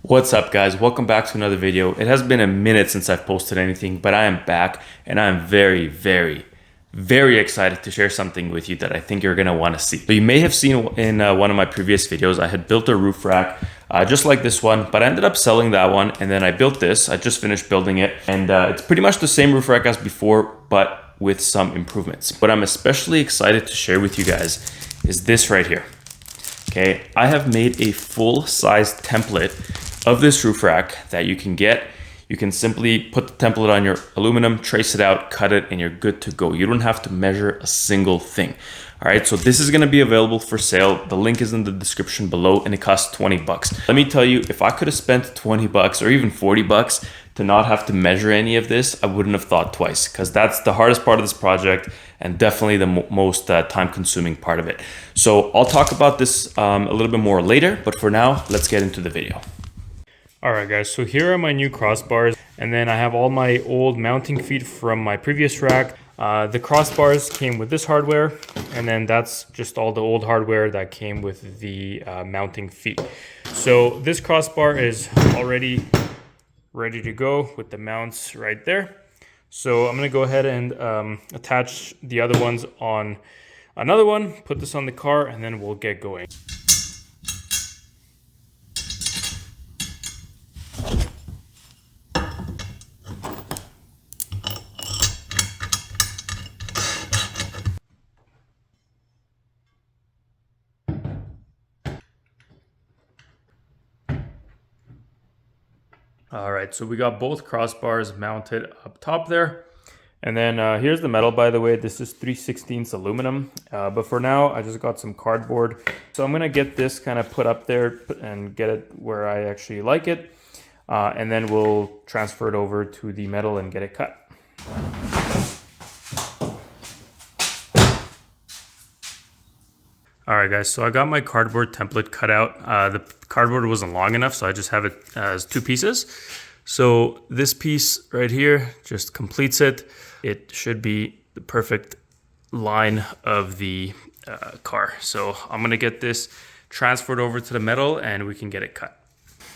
What's up, guys? Welcome back to another video. It has been a minute since I've posted anything, but I am back and I am very excited to share something with you that I think you're going to want to see. So you may have seen in one of my previous videos, I had built a roof rack just like this one, but I ended up selling that one and then I built this. I just finished building it and it's pretty much the same roof rack as before, but with some improvements. What I'm especially excited to share with you guys is this right here. Okay, I have made a full-size template of this roof rack that you can get. You can simply put the template on your aluminum, trace it out, cut it, and you're good to go. You don't have to measure a single thing. All right, so this is gonna be available for sale. The link is in the description below and it costs 20 bucks. Let me tell you, if I could have spent 20 bucks or even 40 bucks to not have to measure any of this, I wouldn't have thought twice, because that's the hardest part of this project and definitely the most time-consuming part of it. So I'll talk about this a little bit more later, but for now, let's get into the video. All right, guys, so here are my new crossbars, and then I have all my old mounting feet from my previous rack. The crossbars came with this hardware, and then that's just all the old hardware that came with the mounting feet. So this crossbar is already ready to go with the mounts right there. So I'm gonna go ahead and attach the other ones on another one, put this on the car, and then we'll get going. All right, so we got both crossbars mounted up top there. And then here's the metal, by the way. This is 3/16 aluminum, but for now, I just got some cardboard. So I'm gonna get this kind of put up there and get it where I actually like it. And then we'll transfer it over to the metal and get it cut. All right, guys, so I got my cardboard template cut out. The cardboard wasn't long enough, so I just have it as two pieces. So this piece right here just completes it. It should be the perfect line of the car. So I'm gonna get this transferred over to the metal and we can get it cut.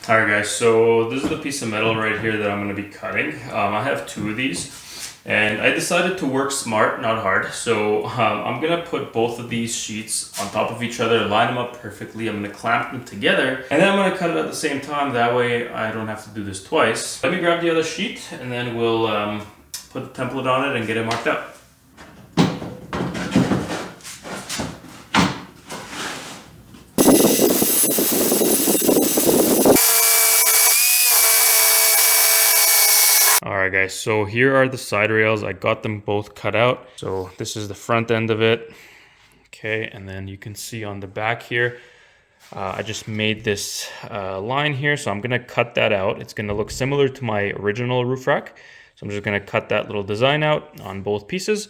All right, guys, so this is the piece of metal right here that I'm gonna be cutting. I have two of these. And I decided to work smart, not hard. So I'm gonna put both of these sheets on top of each other, line them up perfectly. I'm gonna clamp them together, and then I'm gonna cut it at the same time. That way I don't have to do this twice. Let me grab the other sheet and then we'll put the template on it and get it marked out. All right, guys, so here are the side rails. I got them both cut out. So this is the front end of it. Okay, and then you can see on the back here, I just made this line here. So I'm gonna cut that out. It's gonna look similar to my original roof rack. So I'm just gonna cut that little design out on both pieces.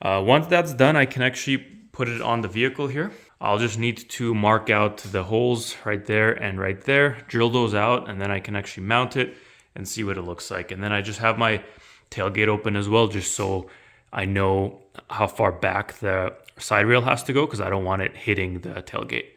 Once that's done, I can actually put it on the vehicle here. I'll just need to mark out the holes right there and right there, drill those out, and then I can actually mount it and see what it looks like. And then I just have my tailgate open as well, just so I know how far back the side rail has to go, because I don't want it hitting the tailgate.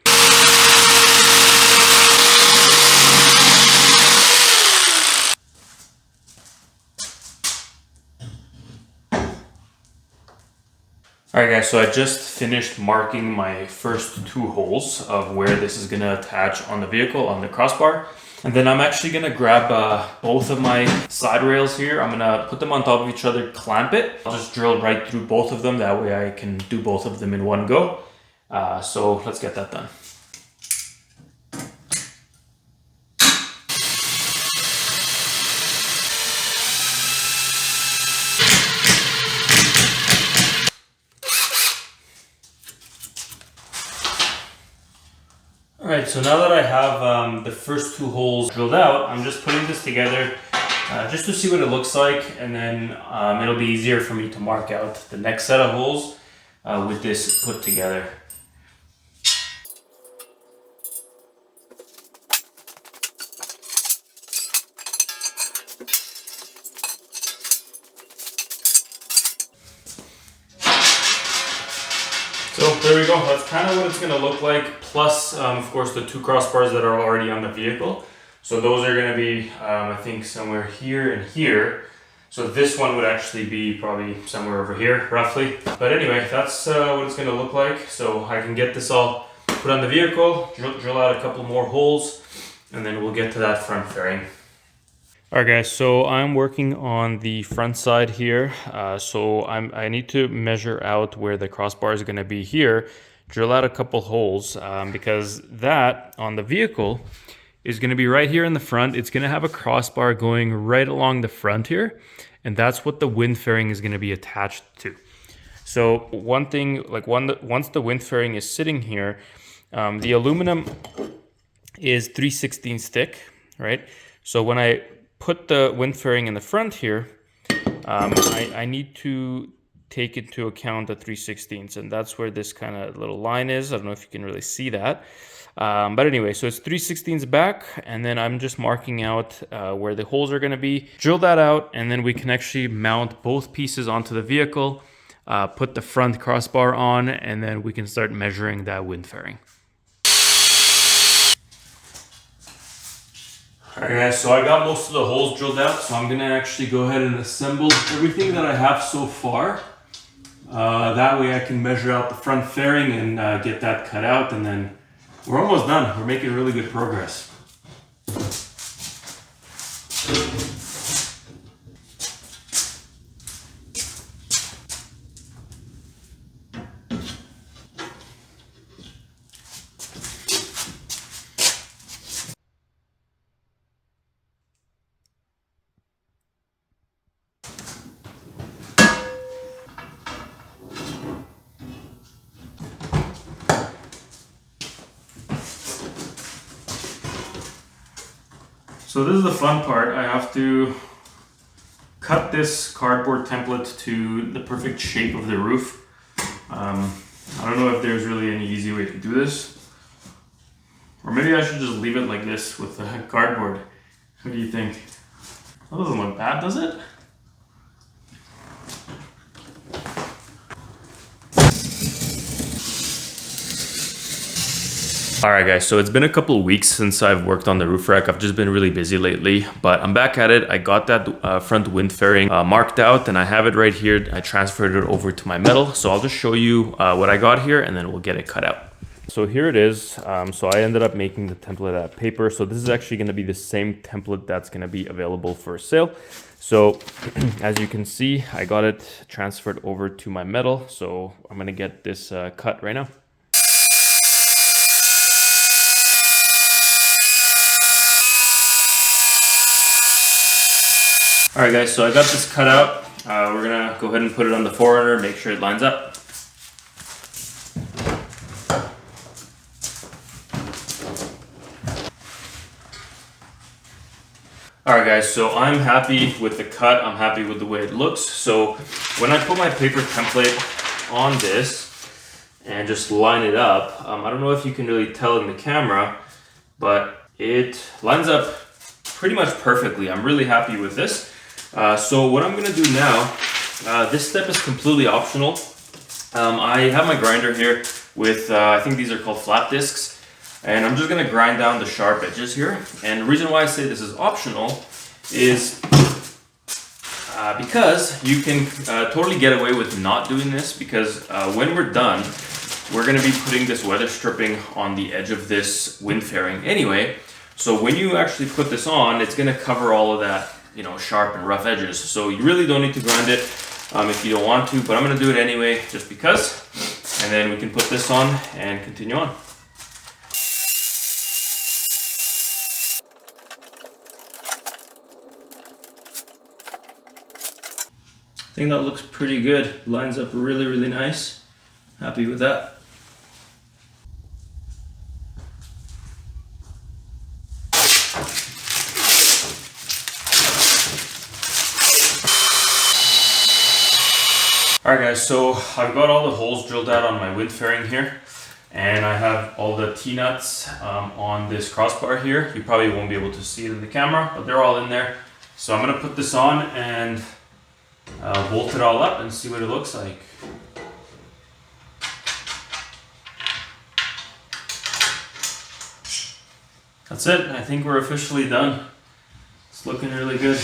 All right, guys, so I just finished marking my first two holes of where this is gonna attach on the vehicle, on the crossbar. And then I'm actually gonna grab both of my side rails here. I'm gonna put them on top of each other, clamp it. I'll just drill right through both of them. That way I can do both of them in one go. So let's get that done. All right, so now that I have the first two holes drilled out, I'm just putting this together just to see what it looks like, and then it'll be easier for me to mark out the next set of holes with this put together. So there we go, that's kind of what it's going to look like, plus of course the two crossbars that are already on the vehicle. So those are gonna be, I think somewhere here and here. So this one would actually be probably somewhere over here, roughly. But anyway, that's what it's gonna look like. So I can get this all put on the vehicle, drill out a couple more holes, and then we'll get to that front fairing. All right, guys, so I'm working on the front side here. I need to measure out where the crossbar is gonna be here, drill out a couple holes, because that on the vehicle is going to be right here in the front. It's going to have a crossbar going right along the front here, and that's what the wind fairing is going to be attached to. So one thing, like once the wind fairing is sitting here, the aluminum is 3/16 thick, right? So when I put the wind fairing in the front here, I need to take into account the 3/16, and that's where this kind of little line is. I don't know if you can really see that. But anyway, so it's 3/16 back, and then I'm just marking out where the holes are going to be. Drill that out, and then we can actually mount both pieces onto the vehicle, put the front crossbar on, and then we can start measuring that wind fairing. Alright guys, so I got most of the holes drilled out, so I'm going to actually go ahead and assemble everything that I have so far. That way I can measure out the front fairing and get that cut out, and then we're almost done. We're making really good progress. So this is the fun part. I have to cut this cardboard template to the perfect shape of the roof. I don't know if there's really any easy way to do this. Or maybe I should just leave it like this with the cardboard. What do you think? That doesn't look bad, does it? Alright guys, so it's been a couple weeks since I've worked on the roof rack. I've just been really busy lately, but I'm back at it. I got that front wind fairing marked out, and I have it right here. I transferred it over to my metal, so I'll just show you what I got here, and then we'll get it cut out. So here it is. So I ended up making the template out of paper. So this is actually going to be the same template that's going to be available for sale. So as you can see, I got it transferred over to my metal. So I'm going to get this cut right now. All right guys, so I got this cut out. We're gonna go ahead and put it on the 4runner, make sure it lines up. All right guys, so I'm happy with the cut. I'm happy with the way it looks. So when I put my paper template on this and just line it up, I don't know if you can really tell in the camera, but it lines up pretty much perfectly. I'm really happy with this. So what I'm gonna do now, this step is completely optional. I have my grinder here with, I think these are called flat discs, and I'm just gonna grind down the sharp edges here. And the reason why I say this is optional is because you can totally get away with not doing this, because when we're done, we're gonna be putting this weather stripping on the edge of this wind fairing anyway. So when you actually put this on, it's gonna cover all of that, you know, sharp and rough edges. So you really don't need to grind it if you don't want to, but I'm gonna do it anyway just because. And then we can put this on and continue on. I think that looks pretty good. Lines up really, really nice. Happy with that. Alright guys, so I've got all the holes drilled out on my wind fairing here, and I have all the T-nuts on this crossbar here. You probably won't be able to see it in the camera, but they're all in there. So I'm going to put this on and bolt it all up and see what it looks like. That's it. I think we're officially done. It's looking really good.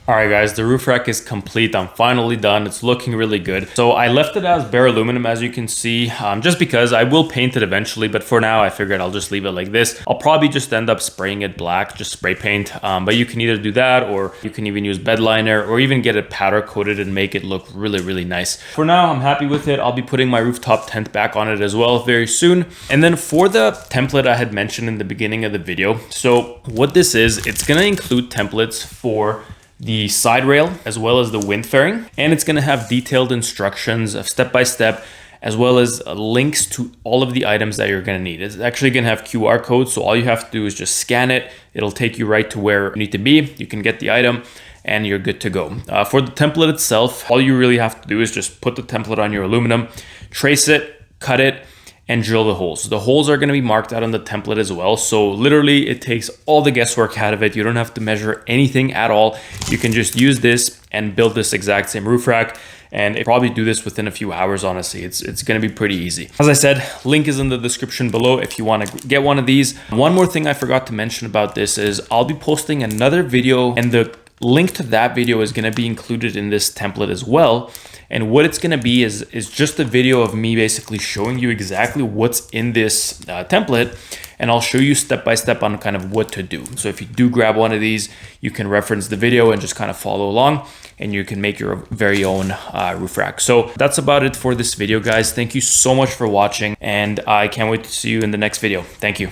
Alright guys, the roof rack is complete. I'm finally done. It's looking really good. So I left it as bare aluminum, as you can see, just because I will paint it eventually, but for now I figured I'll just leave it like this. I'll probably just end up spraying it black, just spray paint, but you can either do that, or you can even use bed liner, or even get it powder coated and make it look really, really nice. For now, I'm happy with it. I'll be putting my rooftop tent back on it as well very soon. And then for the template I had mentioned in the beginning of the video, so what this is, it's gonna include templates for the side rail as well as the wind fairing, and it's going to have detailed instructions of step by step, as well as links to all of the items that you're going to need. It's actually going to have QR codes, so all you have to do is just scan it. It'll take you right to where you need to be. You can get the item and you're good to go. For the template itself, all you really have to do is just put the template on your aluminum, trace it, cut it, and drill the holes. The holes are going to be marked out on the template as well. So literally it takes all the guesswork out of it. You don't have to measure anything at all. You can just use this and build this exact same roof rack. And probably do this within a few hours, honestly. It's going to be pretty easy. As I said, link is in the description below if you want to get one of these. One more thing I forgot to mention about this is I'll be posting another video, and the link to that video is going to be included in this template as well. And what it's going to be is just a video of me basically showing you exactly what's in this template, and I'll show you step by step on kind of what to do. So if you do grab one of these, you can reference the video and just kind of follow along, and you can make your very own roof rack. So that's about it for this video, guys. Thank you so much for watching, and I can't wait to see you in the next video. Thank you.